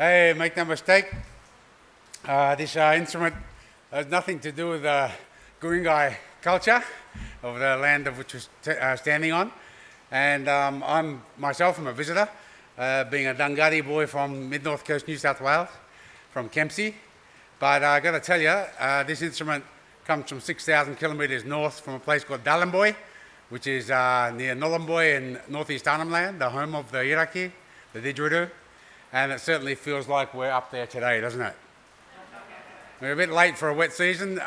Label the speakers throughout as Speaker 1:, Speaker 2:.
Speaker 1: Hey, make no mistake, this instrument has nothing to do with the Guringai culture of the land of which we're standing on. And I'm a visitor, being a Dungari boy from mid-north coast New South Wales, from Kempsey. But I got to tell you, this instrument comes from 6,000 kilometres north from a place called Dalamboy, which is near Nhulunbuy in northeast Arnhem Land, the home of the Iraqi, the didgeridoo. And it certainly feels like we're up there today, doesn't it? We're a bit late for a wet season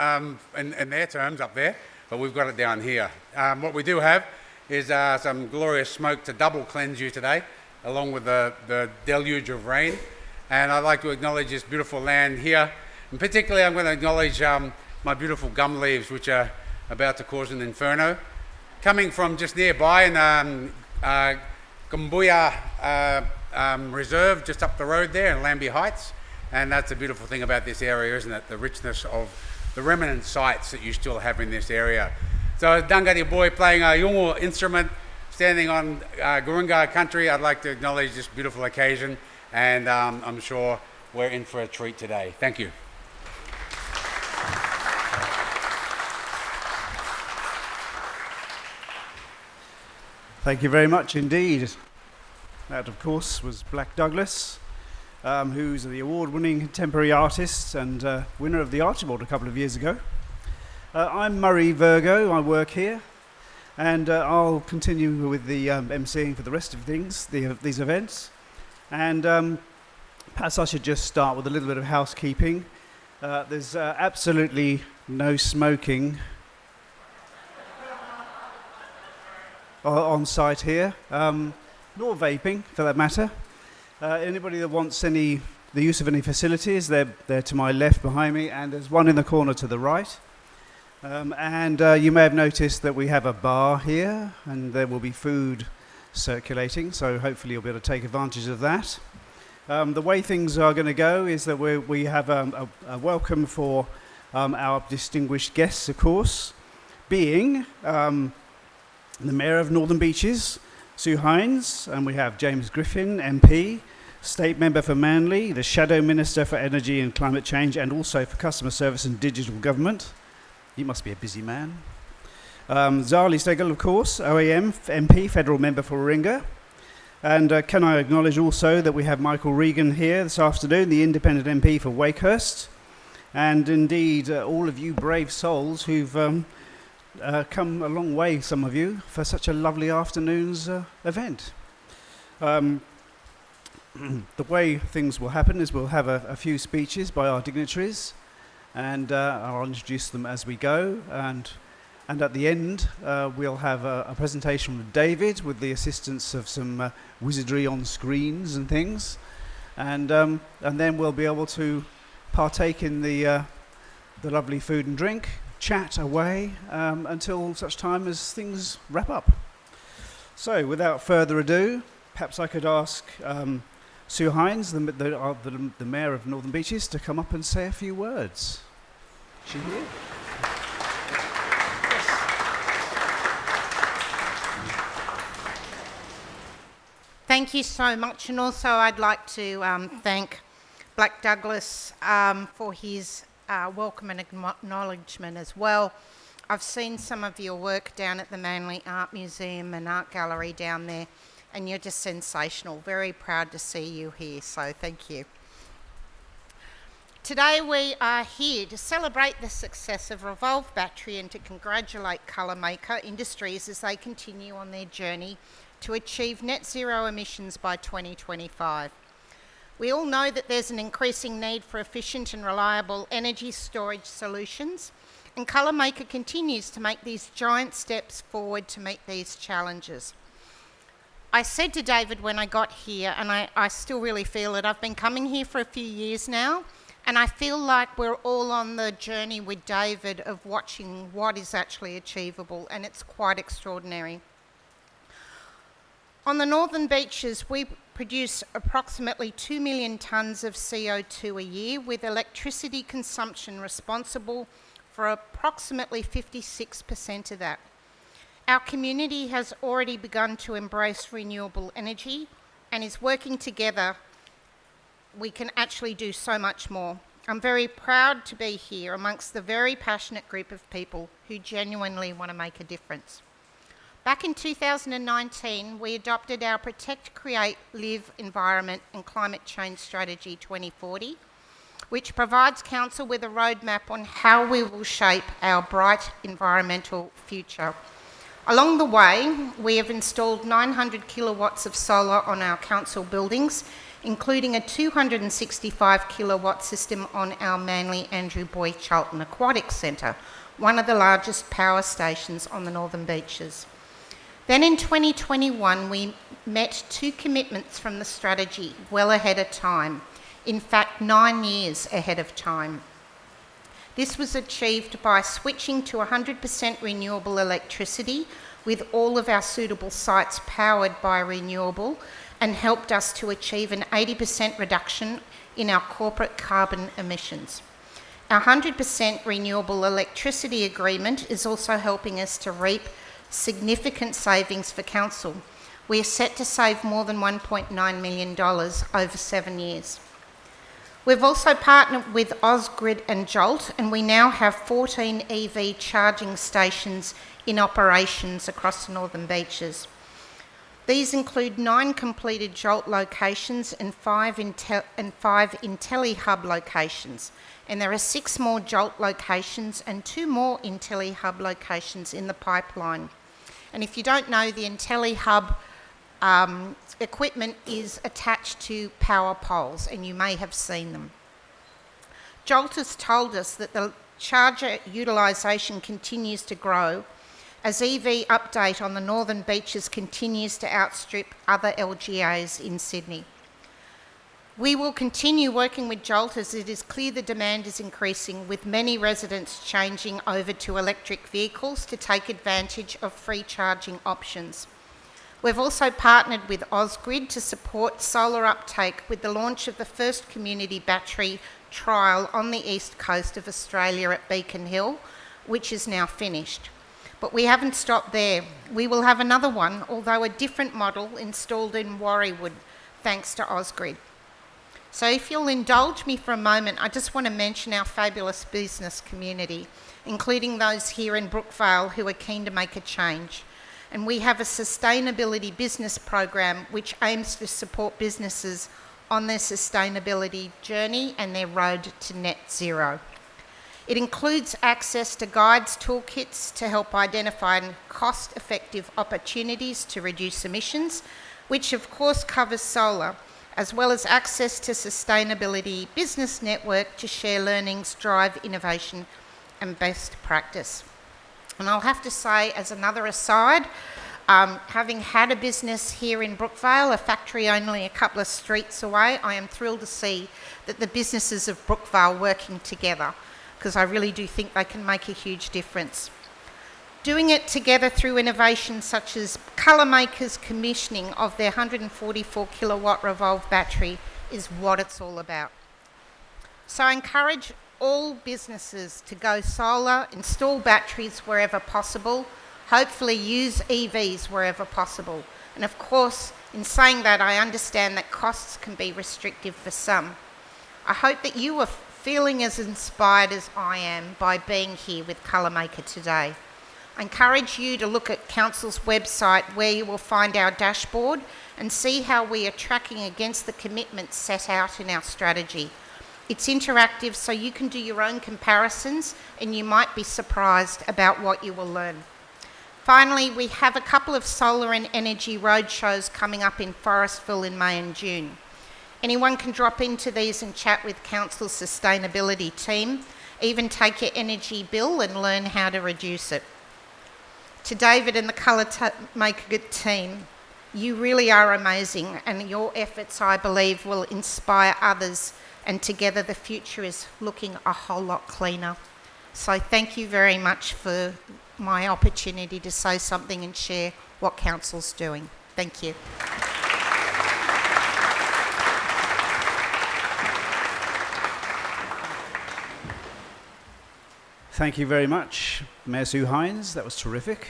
Speaker 1: in their terms up there, but we've got it down here. What we do have is some glorious smoke to double cleanse you today, along with the deluge of rain. And I'd like to acknowledge this beautiful land here. And particularly I'm going to acknowledge my beautiful gum leaves, which are about to cause an inferno. Coming from just nearby in Gumbuya Reserve, just up the road there in Lambie Heights. And that's a beautiful thing about this area, isn't it? The richness of the remnant sites that you still have in this area. So as Dungari boy playing a yungu instrument, standing on Guringai country, I'd like to acknowledge this beautiful occasion, and I'm sure we're in for a treat today. Thank you.
Speaker 2: Thank you very much indeed. That, of course, was Blak Douglas, who's the award-winning contemporary artist and winner of the Archibald a couple of years ago. I'm Murray Virgo, I work here, and I'll continue with the emceeing for the rest of these events. And perhaps I should just start with a little bit of housekeeping. There's absolutely no smoking on site here, nor vaping for that matter. Anybody that wants the use of any facilities, they're to my left behind me, and there's one in the corner to the right. And you may have noticed that we have a bar here, and there will be food circulating, so hopefully you'll be able to take advantage of that. The way things are going to go is that we have a welcome for our distinguished guests, of course, being the Mayor of Northern Beaches, Sue Heins, and we have James Griffin, MP, State Member for Manly, the Shadow Minister for Energy and Climate Change, and also for Customer Service and Digital Government. You must be a busy man. Zali Steggal, of course, OAM, MP, Federal Member for Warringah. And can I acknowledge also that we have Michael Regan here this afternoon, the Independent MP for Wakehurst. And indeed, all of you brave souls who've come a long way, some of you, for such a lovely afternoon's event. The way things will happen is we'll have a few speeches by our dignitaries, and I'll introduce them as we go, and at the end we'll have a presentation from David with the assistance of some wizardry on screens and things, and then we'll be able to partake in the lovely food and drink, chat away until such time as things wrap up. So without further ado, perhaps I could ask Sue Heins, the Mayor of Northern Beaches, to come up and say a few words. Is she here?
Speaker 3: Thank you so much, and also I'd like to thank Blak Douglas for his welcome and acknowledgement as well. I've seen some of your work down at the Manly Art Museum and Art Gallery down there, and you're just sensational. Very proud to see you here, so thank you. Today we are here to celebrate the success of Revolve Battery and to congratulate Colormaker Industries as they continue on their journey to achieve net zero emissions by 2025. We all know that there's an increasing need for efficient and reliable energy storage solutions, and Colormaker continues to make these giant steps forward to meet these challenges. I said to David when I got here, and I still really feel it, I've been coming here for a few years now, and I feel like we're all on the journey with David of watching what is actually achievable, and it's quite extraordinary. On the Northern Beaches, we produce approximately 2 million tonnes of CO2 a year, with electricity consumption responsible for approximately 56% of that. Our community has already begun to embrace renewable energy and is working together we can actually do so much more. I'm very proud to be here amongst the very passionate group of people who genuinely want to make a difference. Back in 2019, we adopted our Protect, Create, Live, Environment and Climate Change Strategy 2040, which provides Council with a roadmap on how we will shape our bright environmental future. Along the way, we have installed 900 kilowatts of solar on our council buildings, including a 265 kilowatt system on our Manly Andrew Boy Charlton Aquatic Centre, one of the largest power stations on the Northern Beaches. Then in 2021, we met 2 commitments from the strategy well ahead of time. In fact, 9 years ahead of time. This was achieved by switching to 100% renewable electricity with all of our suitable sites powered by renewable, and helped us to achieve an 80% reduction in our corporate carbon emissions. Our 100% renewable electricity agreement is also helping us to reap significant savings for Council. We are set to save more than $1.9 million over 7 years. We've also partnered with Ausgrid and Jolt, and we now have 14 EV charging stations in operations across the Northern Beaches. These include 9 completed Jolt locations and 5 IntelliHub locations. And there are 6 more Jolt locations and 2 more IntelliHub locations in the pipeline. And if you don't know, the IntelliHub equipment is attached to power poles, and you may have seen them. Jolt has told us that the charger utilisation continues to grow as EV update on the Northern Beaches continues to outstrip other LGAs in Sydney. We will continue working with Jolt as it is clear the demand is increasing, with many residents changing over to electric vehicles to take advantage of free charging options. We've also partnered with Ausgrid to support solar uptake with the launch of the first community battery trial on the east coast of Australia at Beacon Hill, which is now finished. But we haven't stopped there. We will have another one, although a different model, installed in Warriewood, thanks to Ausgrid. So if you'll indulge me for a moment, I just want to mention our fabulous business community, including those here in Brookvale who are keen to make a change. And we have a sustainability business program which aims to support businesses on their sustainability journey and their road to net zero. It includes access to guides, toolkits to help identify cost-effective opportunities to reduce emissions, which of course covers solar, as well as access to sustainability business network to share learnings, drive innovation and best practice. And I'll have to say, as another aside, having had a business here in Brookvale, a factory only a couple of streets away, I am thrilled to see that the businesses of Brookvale working together, because I really do think they can make a huge difference. Doing it together through innovations such as Colormaker's commissioning of their 144 kilowatt Revolve battery is what it's all about. So I encourage all businesses to go solar, install batteries wherever possible, hopefully use EVs wherever possible. And of course, in saying that, I understand that costs can be restrictive for some. I hope that you are feeling as inspired as I am by being here with Colormaker today. I encourage you to look at Council's website where you will find our dashboard and see how we are tracking against the commitments set out in our strategy. It's interactive, so you can do your own comparisons and you might be surprised about what you will learn. Finally, we have a couple of solar and energy roadshows coming up in Forestville in May and June. Anyone can drop into these and chat with Council's sustainability team, even take your energy bill and learn how to reduce it. To David and the Colormaker team, you really are amazing, and your efforts, I believe, will inspire others, and together the future is looking a whole lot cleaner. So thank you very much for my opportunity to say something and share what Council's doing. Thank you.
Speaker 2: Thank you very much, Mayor Sue Heins. That was terrific.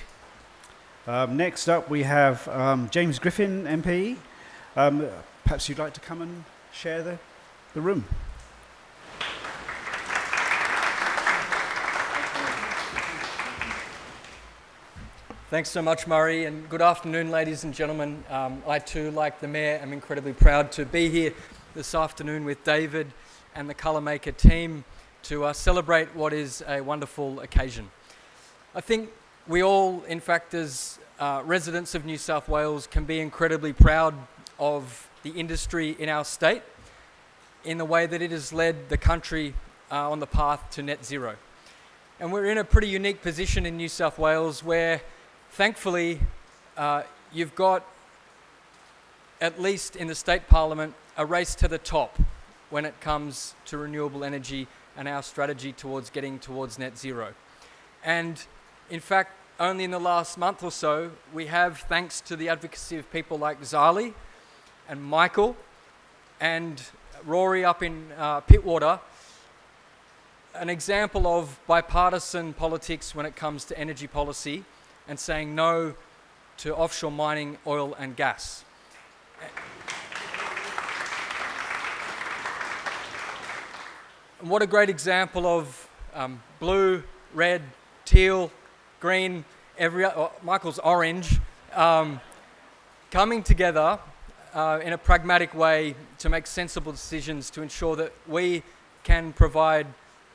Speaker 2: Next up, we have James Griffin, MP. Perhaps you'd like to come and share the the room.
Speaker 4: Thanks so much, Murray, and good afternoon, ladies and gentlemen. I too, like the Mayor, am incredibly proud to be here this afternoon with David and the Colormaker team to celebrate what is a wonderful occasion. I think we all, in fact, as residents of New South Wales, can be incredibly proud of the industry in our state in the way that it has led the country on the path to net zero. And we're in a pretty unique position in New South Wales where, thankfully, you've got, at least in the state parliament, a race to the top when it comes to renewable energy and our strategy towards getting towards net zero. And in fact, only in the last month or so, we have, thanks to the advocacy of people like Zali and Michael and Rory up in Pittwater, an example of bipartisan politics when it comes to energy policy and saying no to offshore mining, oil and gas. And what a great example of blue, red, teal, green, Michael's orange, coming together in a pragmatic way to make sensible decisions to ensure that we can provide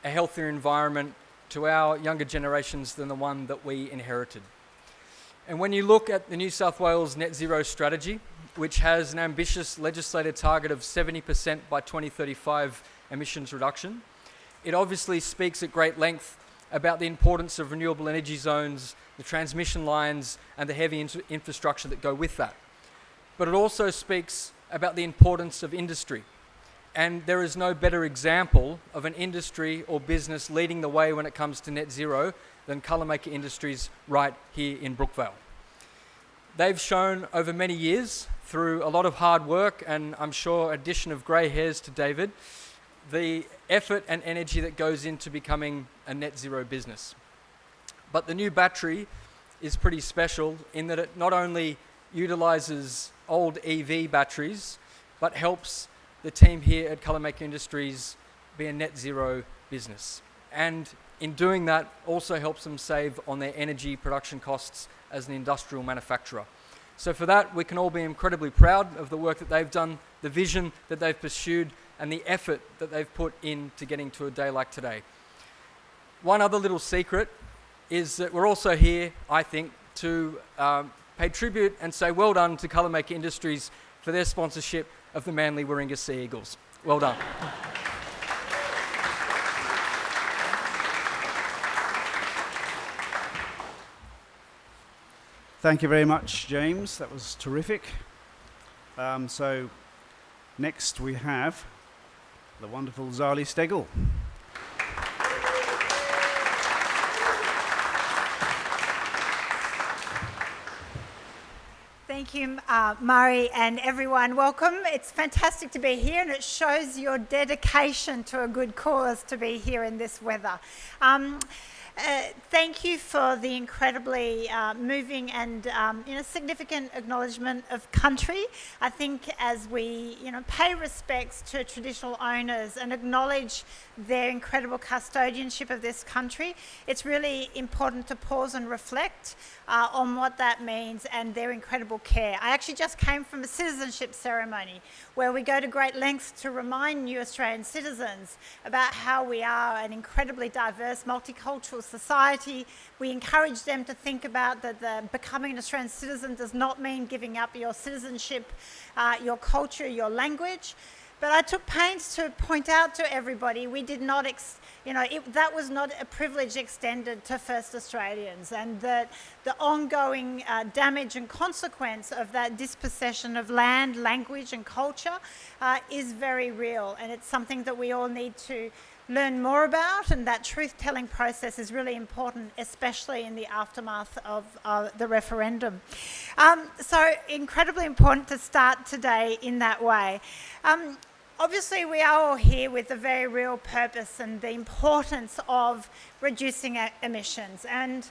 Speaker 4: a healthier environment to our younger generations than the one that we inherited. And when you look at the New South Wales Net Zero strategy, which has an ambitious legislated target of 70% by 2035 emissions reduction, it obviously speaks at great length about the importance of renewable energy zones, the transmission lines, and the heavy infrastructure that go with that. But it also speaks about the importance of industry. And there is no better example of an industry or business leading the way when it comes to net zero than Colormaker Industries right here in Brookvale. They've shown over many years, through a lot of hard work and I'm sure addition of grey hairs to David, the effort and energy that goes into becoming a net zero business. But the new battery is pretty special in that it not only utilises old EV batteries, but helps the team here at Colormaker Industries be a net zero business. And in doing that, also helps them save on their energy production costs as an industrial manufacturer. So for that, we can all be incredibly proud of the work that they've done, the vision that they've pursued, and the effort that they've put into getting to a day like today. One other little secret is that we're also here, I think, to pay tribute and say well done to Colormaker Industries for their sponsorship of the Manly Warringah Sea Eagles. Well done.
Speaker 2: Thank you very much, James. That was terrific. So next we have the wonderful Zali Steggal.
Speaker 5: Thank you, Murray, and everyone. Welcome. It's fantastic to be here, and it shows your dedication to a good cause to be here in this weather. Thank you for the incredibly moving and significant acknowledgement of country. I think as we pay respects to traditional owners and acknowledge their incredible custodianship of this country, it's really important to pause and reflect on what that means and their incredible care. I actually just came from a citizenship ceremony where we go to great lengths to remind new Australian citizens about how we are an incredibly diverse, multicultural society. We encourage them to think about that becoming an Australian citizen does not mean giving up your citizenship, your culture, your language. But I took pains to point out to everybody we did not, that was not a privilege extended to First Australians, and that the ongoing damage and consequence of that dispossession of land, language and culture is very real, and it's something that we all need to learn more about, and that truth-telling process is really important, especially in the aftermath of the referendum. So incredibly important to start today in that way. Obviously, we are all here with a very real purpose and the importance of reducing emissions. And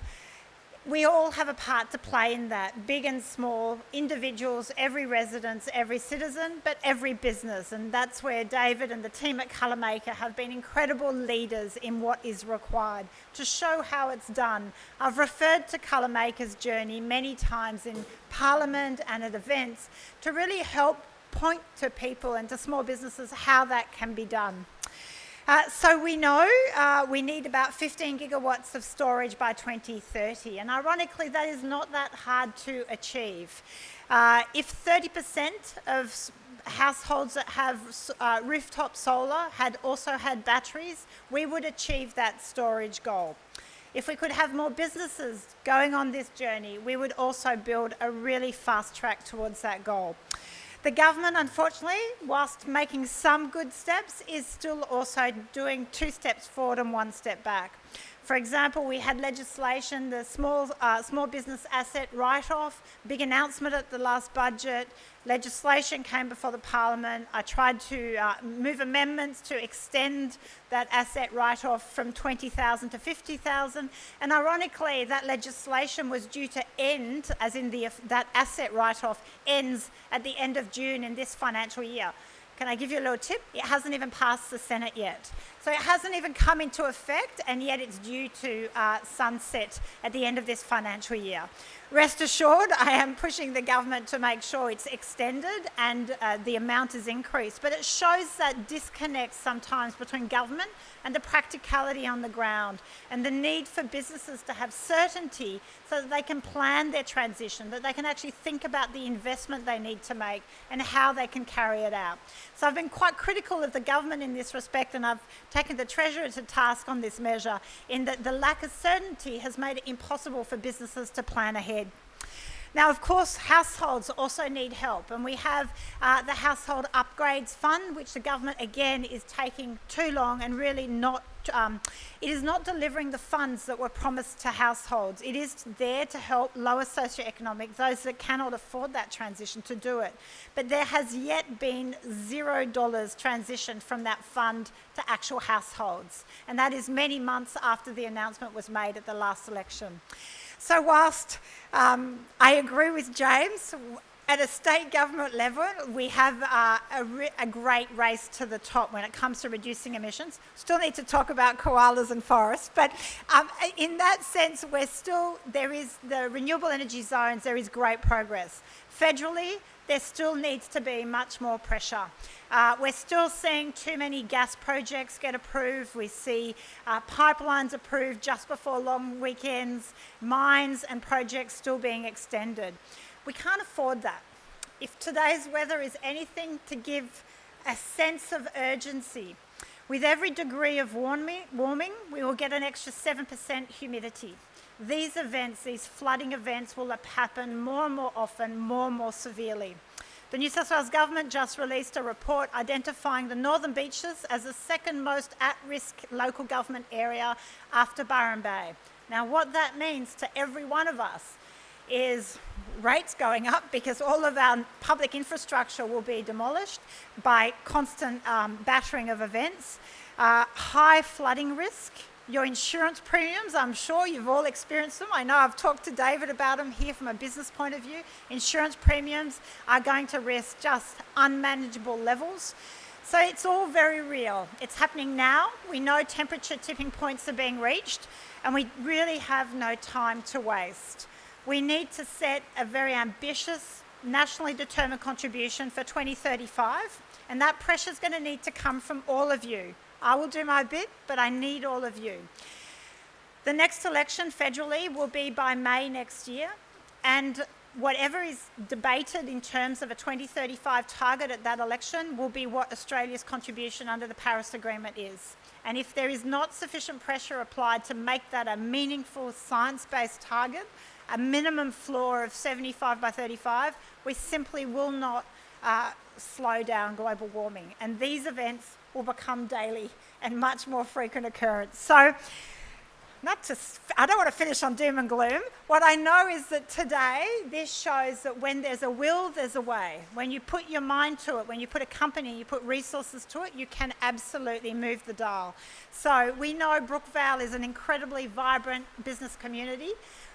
Speaker 5: we all have a part to play in that, big and small, individuals, every resident, every citizen, but every business. And that's where David and the team at Colormaker have been incredible leaders in what is required to show how it's done. I've referred to Colormaker's journey many times in Parliament and at events to really help point to people and to small businesses how that can be done. So we know we need about 15 gigawatts of storage by 2030, and ironically that is not that hard to achieve. If 30% of households that have rooftop solar had also had batteries, we would achieve that storage goal. If we could have more businesses going on this journey, we would also build a really fast track towards that goal. The government, unfortunately, whilst making some good steps, is still also doing 2 steps forward and 1 step back. For example, we had legislation, the small business asset write-off, big announcement at the last budget. Legislation came before the Parliament. I tried to move amendments to extend that asset write-off from 20,000 to 50,000. And ironically, that legislation was due to end, as in that asset write-off ends at the end of June in this financial year. Can I give you a little tip? It hasn't even passed the Senate yet. So it hasn't even come into effect, and yet it's due to sunset at the end of this financial year. Rest assured, I am pushing the government to make sure it's extended and the amount is increased. But it shows that disconnect sometimes between government and the practicality on the ground, and the need for businesses to have certainty so that they can plan their transition, that they can actually think about the investment they need to make and how they can carry it out. So I've been quite critical of the government in this respect, and I've taken the Treasurer to task on this measure in that the lack of certainty has made it impossible for businesses to plan ahead. Now, of course, households also need help, and we have the Household Upgrades Fund, which the government, again, is taking too long and really not, it is not delivering the funds that were promised to households. It is there to help lower socioeconomic, those that cannot afford that transition, to do it. But there has yet been $0 transitioned from that fund to actual households, and that is many months after the announcement was made at the last election. So whilst I agree with James, at a state government level, we have a great race to the top when it comes to reducing emissions. Still need to talk about koalas and forests, but in that sense, there is the renewable energy zones, there is great progress. Federally, there still needs to be much more pressure. We're still seeing too many gas projects get approved. We see pipelines approved just before long weekends, mines and projects still being extended. We can't afford that. If today's weather is anything to give a sense of urgency, with every degree of warming, we will get an extra 7% humidity. These events, these flooding events, will happen more and more often, more and more severely. The New South Wales Government just released a report identifying the Northern Beaches as the second most at-risk local government area after Byron Bay. Now, what that means to every one of us is rates going up because all of our public infrastructure will be demolished by constant battering of events, high flooding risk. Your insurance premiums, I'm sure you've all experienced them. I know I've talked to David about them here from a business point of view. Insurance premiums are going to risk just unmanageable levels. So it's all very real. It's happening now. We know temperature tipping points are being reached, and we really have no time to waste. We need to set a very ambitious, nationally determined contribution for 2035, and that pressure is going to need to come from all of you. I will do my bit, but I need all of you. The next election federally will be by May next year, and whatever is debated in terms of a 2035 target at that election will be what Australia's contribution under the Paris Agreement is. And if there is not sufficient pressure applied to make that a meaningful science-based target, a minimum floor of 75 by 35, we simply will not slow down global warming. And these events will become daily and much more frequent occurrence. So, I don't want to finish on doom and gloom. What I know is that today, this shows that when there's a will, there's a way. When you put your mind to it, when you put a company, you put resources to it, you can absolutely move the dial. So we know Brookvale is an incredibly vibrant business community.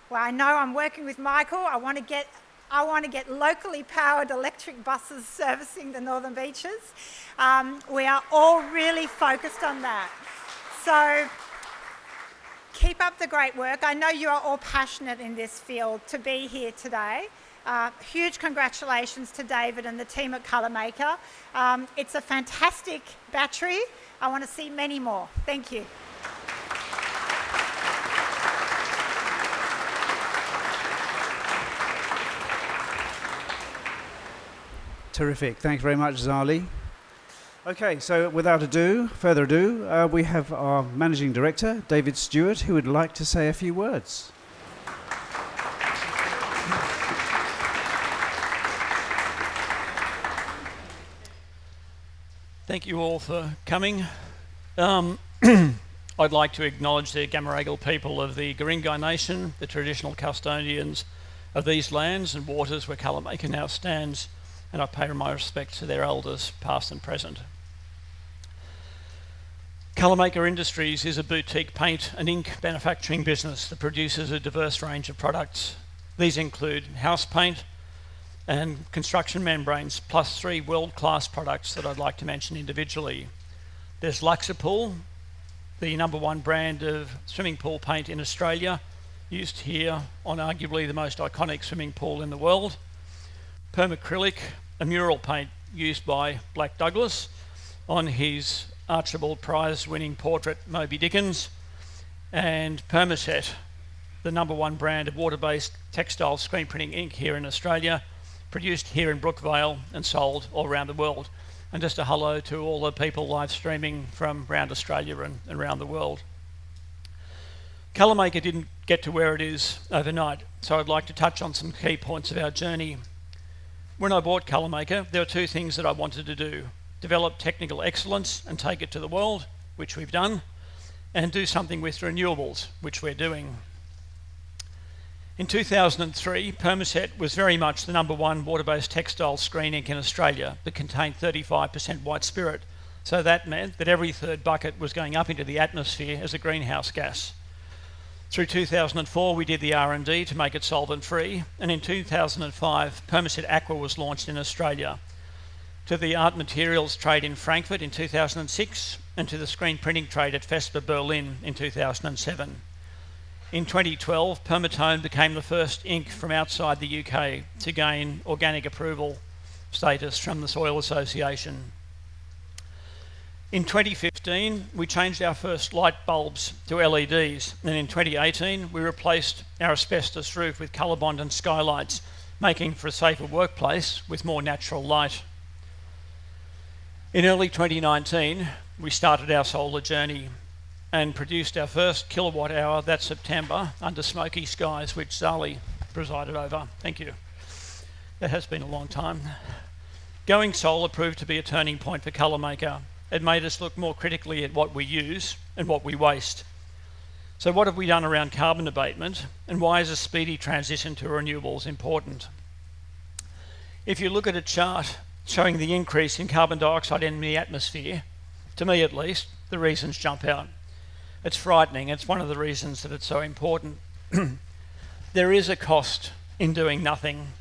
Speaker 5: Well, I know I'm working with Michael. I want to get locally powered electric buses servicing the Northern Beaches. We are all really focused on that. So keep up the great work. I know you are all passionate in this field to be here today. Huge congratulations to David and the team at Colormaker. It's a fantastic battery. I want to see many more. Thank you.
Speaker 2: Terrific. Thanks very much, Zali. Okay, so without further ado, we have our Managing Director, David Stuart, who would like to say a few words.
Speaker 6: Thank you all for coming. I'd like to acknowledge the Gamaragal people of the Guringai Nation, the traditional custodians of these lands and waters where Colormaker now stands, and I pay my respects to their elders, past and present. Colormaker Industries is a boutique paint and ink manufacturing business that produces a diverse range of products. These include house paint and construction membranes, plus 3 world-class products that I'd like to mention individually. There's Luxapool, the #1 brand of swimming pool paint in Australia, used here on arguably the most iconic swimming pool in the world. Permacrylic, a mural paint used by Blak Douglas on his Archibald Prize-winning portrait Moby Dickens. And Permaset, the #1 brand of water-based textile screen printing ink here in Australia, produced here in Brookvale and sold all around the world. And just a hello to all the people live streaming from around Australia and around the world. Colormaker didn't get to where it is overnight, so I'd like to touch on some key points of our journey. When I bought Colormaker, there were 2 things that I wanted to do: develop technical excellence and take it to the world, which we've done, and do something with renewables, which we're doing. In 2003, Permaset was very much the #1 water-based textile screen ink in Australia that contained 35% white spirit. So that meant that every 3rd bucket was going up into the atmosphere as a greenhouse gas. Through 2004, we did the R&D to make it solvent-free, and in 2005, Permaset Aqua was launched in Australia. To the art materials trade in Frankfurt in 2006, and to the screen printing trade at FESPA Berlin in 2007. In 2012, Permatone became the first ink from outside the UK to gain organic approval status from the Soil Association. In 2015, we changed our first light bulbs to LEDs, and in 2018, we replaced our asbestos roof with Colorbond and skylights, making for a safer workplace with more natural light. In early 2019, we started our solar journey and produced our first kilowatt hour that September under smoky skies, which Zali presided over. Thank you. That has been a long time. Going solar proved to be a turning point for Colormaker. It made us look more critically at what we use and what we waste. So what have we done around carbon abatement, and why is a speedy transition to renewables important? If you look at a chart showing the increase in carbon dioxide in the atmosphere, to me at least, the reasons jump out. It's frightening. It's one of the reasons that it's so important. There is a cost in doing nothing.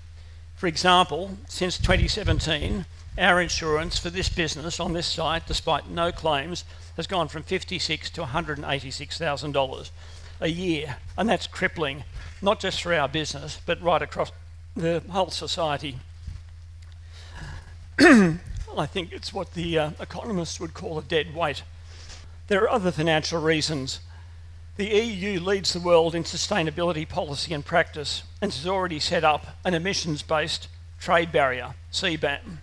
Speaker 6: For example, since 2017, our insurance for this business on this site, despite no claims, has gone from $56,000 to $186,000 a year. And that's crippling, not just for our business, but right across the whole society. I think it's what the economists would call a dead weight. There are other financial reasons. The EU leads the world in sustainability policy and practice, and has already set up an emissions-based trade barrier, CBAM.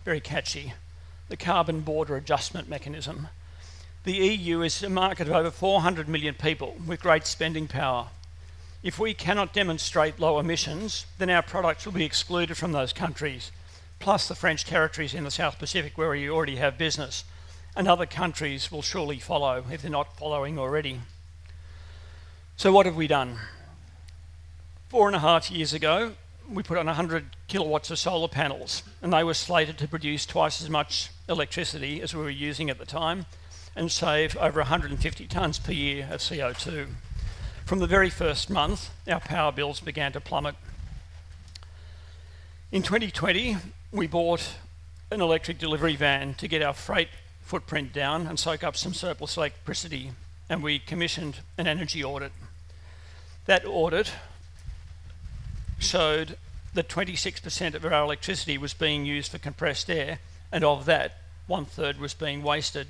Speaker 6: Very catchy. The Carbon Border Adjustment Mechanism. The EU is a market of over 400 million people with great spending power. If we cannot demonstrate low emissions, then our products will be excluded from those countries, plus the French territories in the South Pacific where we already have business. And other countries will surely follow if they're not following already. So what have we done? 4.5 years ago, we put on 100 kilowatts of solar panels, and they were slated to produce twice as much electricity as we were using at the time and save over 150 tonnes per year of CO2. From the very first month, our power bills began to plummet. In 2020, we bought an electric delivery van to get our freight footprint down and soak up some surplus electricity, and we commissioned an energy audit. That audit showed that 26% of our electricity was being used for compressed air, and of that, 1/3 was being wasted.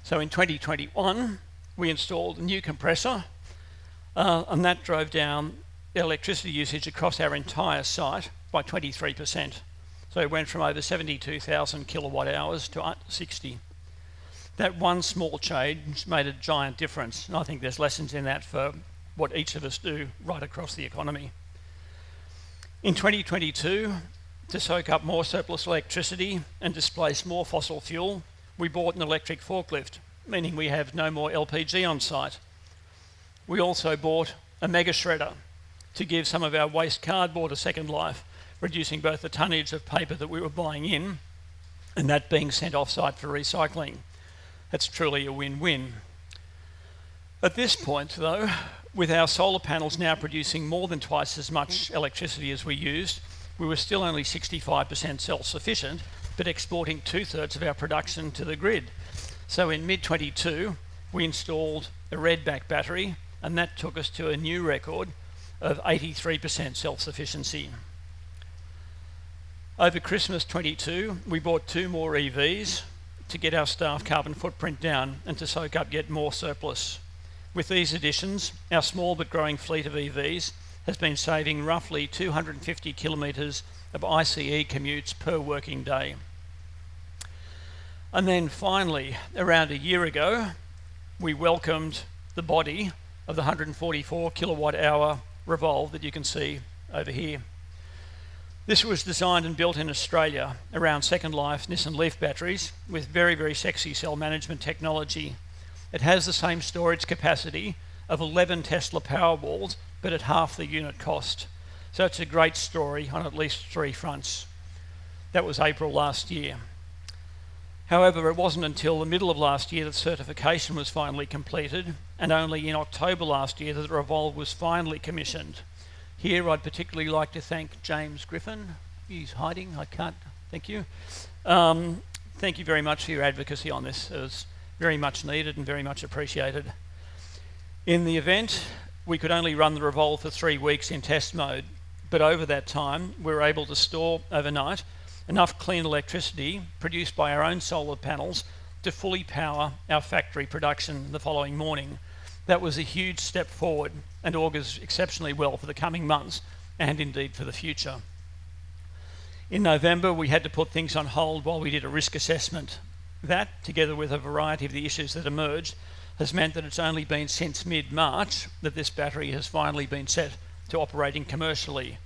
Speaker 6: So in 2021, we installed a new compressor, and that drove down the electricity usage across our entire site by 23%. So it went from over 72,000 kilowatt hours to 60. That one small change made a giant difference, and I think there's lessons in that for what each of us do right across the economy. In 2022, to soak up more surplus electricity and displace more fossil fuel, we bought an electric forklift, meaning we have no more LPG on site. We also bought a mega shredder to give some of our waste cardboard a second life, reducing both the tonnage of paper that we were buying in and that being sent off-site for recycling. That's truly a win-win. At this point, though, with our solar panels now producing more than twice as much electricity as we used, we were still only 65% self-sufficient, but exporting 2/3 of our production to the grid. So in mid-22, we installed a redback battery, and that took us to a new record of 83% self-sufficiency. Over Christmas 22, we bought 2 more EVs to get our staff carbon footprint down and to soak up yet more surplus. With these additions, our small but growing fleet of EVs has been saving roughly 250 kilometres of ICE commutes per working day. And then finally, around a year ago, we welcomed the body of the 144 kilowatt hour Revolve that you can see over here. This was designed and built in Australia around Second Life Nissan Leaf batteries with very, very sexy cell management technology. It has the same storage capacity of 11 Tesla Powerwalls, but at half the unit cost. So it's a great story on at least 3 fronts. That was April last year. However, it wasn't until the middle of last year that certification was finally completed, and only in October last year that the Revolve was finally commissioned. Here I'd particularly like to thank James Griffin. He's hiding, I can't, thank you. Thank you very much for your advocacy on this. It was very much needed and very much appreciated. In the event, we could only run the Revolve for 3 weeks in test mode, but over that time we were able to store overnight enough clean electricity produced by our own solar panels to fully power our factory production the following morning. That was a huge step forward and augurs exceptionally well for the coming months and indeed for the future. In November, we had to put things on hold while we did a risk assessment. That, together with a variety of the issues that emerged, has meant that it's only been since mid-March that this battery has finally been set to operating commercially.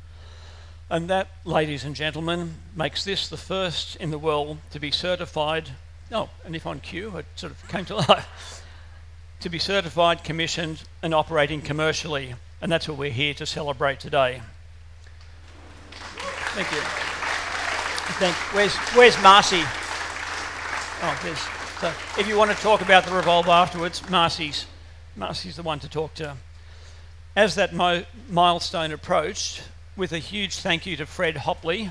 Speaker 6: And that, ladies and gentlemen, makes this the first in the world to be certified, and if on cue, it sort of came to life, to be certified, commissioned and operating commercially. And that's what we're here to celebrate today. Thank you. Where's Marcy? Oh, there's. So if you want to talk about the Revolve afterwards, Marcy's the one to talk to. As that milestone approached, with a huge thank you to Fred Hopley,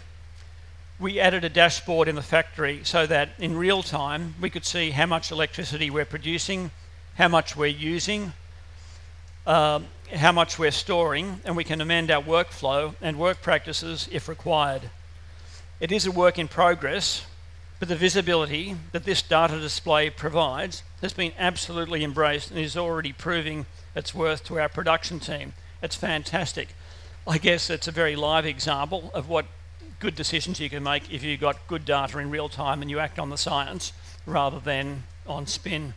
Speaker 6: we added a dashboard in the factory so that in real time we could see how much electricity we're producing, how much we're using, how much we're storing, and we can amend our workflow and work practices if required. It is a work in progress, but the visibility that this data display provides has been absolutely embraced and is already proving its worth to our production team. It's fantastic. I guess it's a very live example of what good decisions you can make if you've got good data in real time and you act on the science rather than on spin.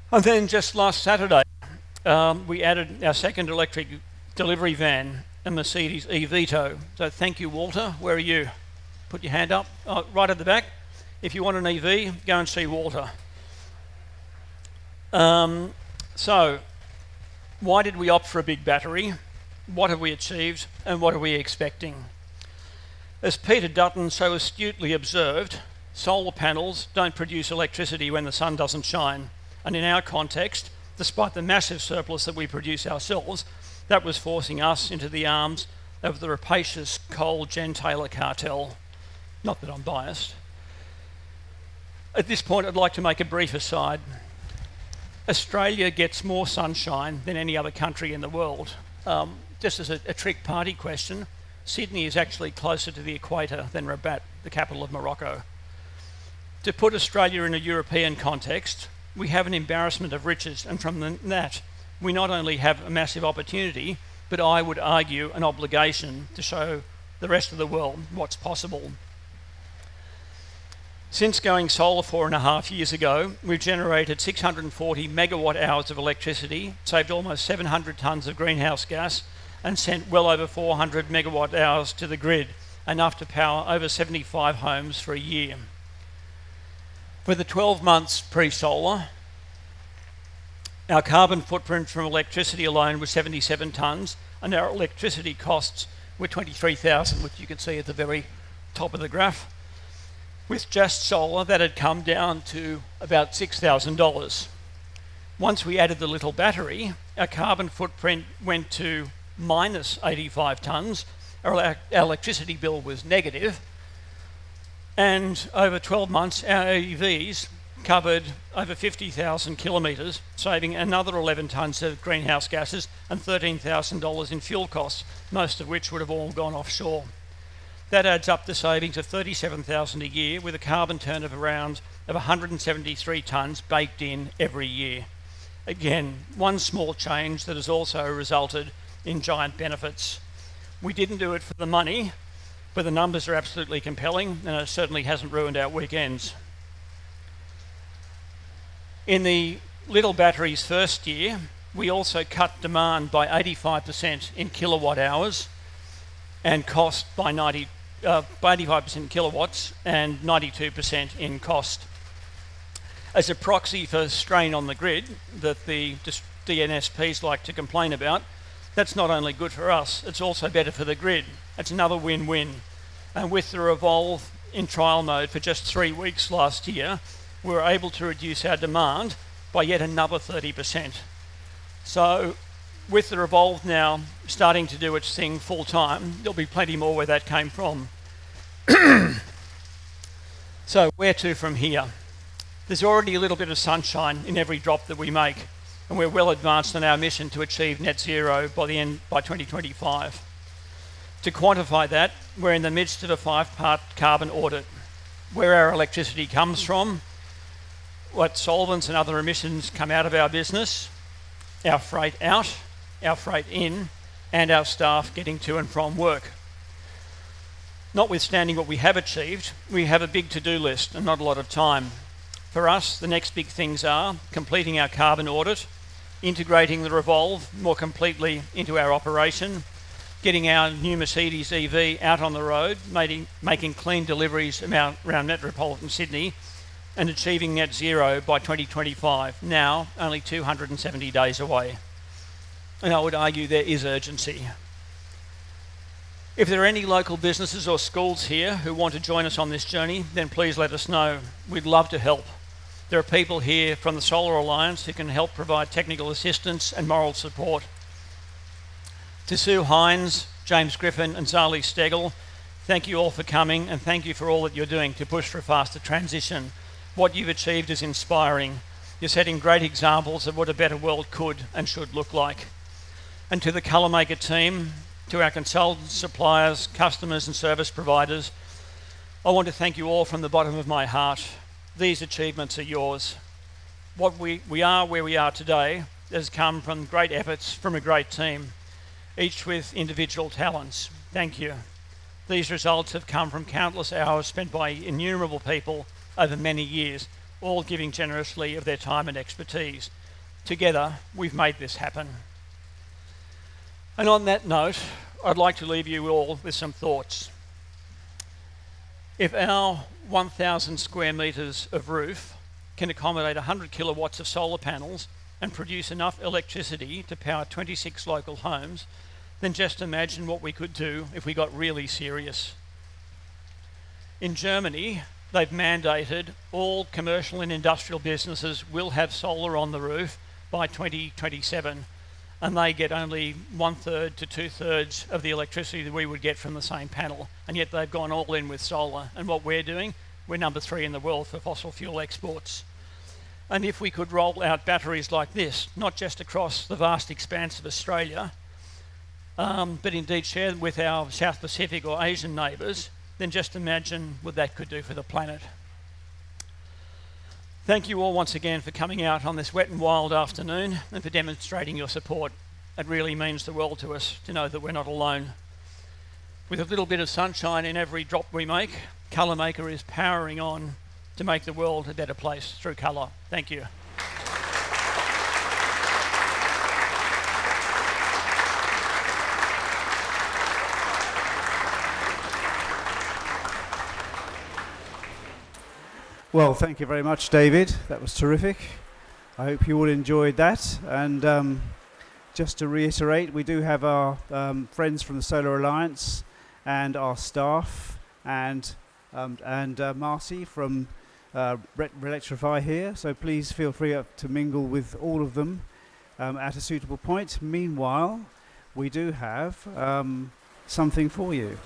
Speaker 6: And then just last Saturday, we added our second electric delivery van, a Mercedes e-Vito. So thank you, Walter. Where are you? Put your hand up. Oh, right at the back. If you want an EV, go and see Walter. So why did we opt for a big battery? What have we achieved and what are we expecting? As Peter Dutton so astutely observed, solar panels don't produce electricity when the sun doesn't shine. And in our context, despite the massive surplus that we produce ourselves, that was forcing us into the arms of the rapacious coal gentailer cartel. Not that I'm biased. At this point, I'd like to make a brief aside. Australia gets more sunshine than any other country in the world. Just as a trick party question, Sydney is actually closer to the equator than Rabat, the capital of Morocco. To put Australia in a European context, we have an embarrassment of riches, and from that, we not only have a massive opportunity, but I would argue an obligation to show the rest of the world what's possible. Since going solar 4.5 years ago, we've generated 640 megawatt hours of electricity, saved almost 700 tonnes of greenhouse gas, and sent well over 400 megawatt hours to the grid, enough to power over 75 homes for a year. For the 12 months pre-solar, our carbon footprint from electricity alone was 77 tonnes, and our electricity costs were 23,000, which you can see at the very top of the graph. With just solar, that had come down to about $6,000. Once we added the little battery, our carbon footprint went to minus 85 tonnes. Our electricity bill was negative. And over 12 months, our EVs covered over 50,000 kilometres, saving another 11 tonnes of greenhouse gases and $13,000 in fuel costs, most of which would have all gone offshore. That adds up to savings of $37,000 a year, with a carbon turn of around 173 tonnes baked in every year. Again, one small change that has also resulted in giant benefits. We didn't do it for the money, but the numbers are absolutely compelling, and it certainly hasn't ruined our weekends. In the little battery's first year, we also cut demand by 85% in kilowatt hours and cost by 85% in kilowatts and 92% in cost. As a proxy for strain on the grid that the DNSPs like to complain about, that's not only good for us, it's also better for the grid. It's another win-win. And with the Revolve in trial mode for just 3 weeks last year, we were able to reduce our demand by yet another 30%. So with the Revolve now starting to do its thing full time, there'll be plenty more where that came from. So where to from here? There's already a little bit of sunshine in every drop that we make, and we're well advanced on our mission to achieve net zero by 2025. To quantify that, we're in the midst of a 5-part carbon audit. Where our electricity comes from, what solvents and other emissions come out of our business, our freight out, our freight in, and our staff getting to and from work. Notwithstanding what we have achieved, we have a big to-do list and not a lot of time. For us, the next big things are completing our carbon audit, integrating the Revolve more completely into our operation, getting our new Mercedes EV out on the road, making clean deliveries around metropolitan Sydney, and achieving net zero by 2025, now only 270 days away. And I would argue there is urgency. If there are any local businesses or schools here who want to join us on this journey, then please let us know. We'd love to help. There are people here from the Solar Alliance who can help provide technical assistance and moral support. To Sue Heins, James Griffin and Zali Steggal, thank you all for coming, and thank you for all that you're doing to push for a faster transition. What you've achieved is inspiring. You're setting great examples of what a better world could and should look like. And to the Colormaker team, to our consultants, suppliers, customers and service providers, I want to thank you all from the bottom of my heart. These achievements are yours. What we are where we are today has come from great efforts from a great team, each with individual talents. Thank you. These results have come from countless hours spent by innumerable people over many years, all giving generously of their time and expertise. Together, we've made this happen. And on that note, I'd like to leave you all with some thoughts. If our 1,000 square metres of roof can accommodate 100 kilowatts of solar panels and produce enough electricity to power 26 local homes, then just imagine what we could do if we got really serious. In Germany, they've mandated all commercial and industrial businesses will have solar on the roof by 2027, and they get only 1/3 to 2/3 of the electricity that we would get from the same panel, and yet they've gone all in with solar. And what we're doing, we're number 3 in the world for fossil fuel exports. And if we could roll out batteries like this, not just across the vast expanse of Australia, but indeed share them with our South Pacific or Asian neighbours, then just imagine what that could do for the planet. Thank you all once again for coming out on this wet and wild afternoon and for demonstrating your support. It really means the world to us to know that we're not alone. With a little bit of sunshine in every drop we make, Colormaker is powering on to make the world a better place through colour. Thank you.
Speaker 2: Well, thank you very much, David. That was terrific. I hope you all enjoyed that. And just to reiterate, we do have our friends from the Solar Alliance and our staff and Marcy from Electrify here. So please feel free to mingle with all of them at a suitable point. Meanwhile, we do have something for you.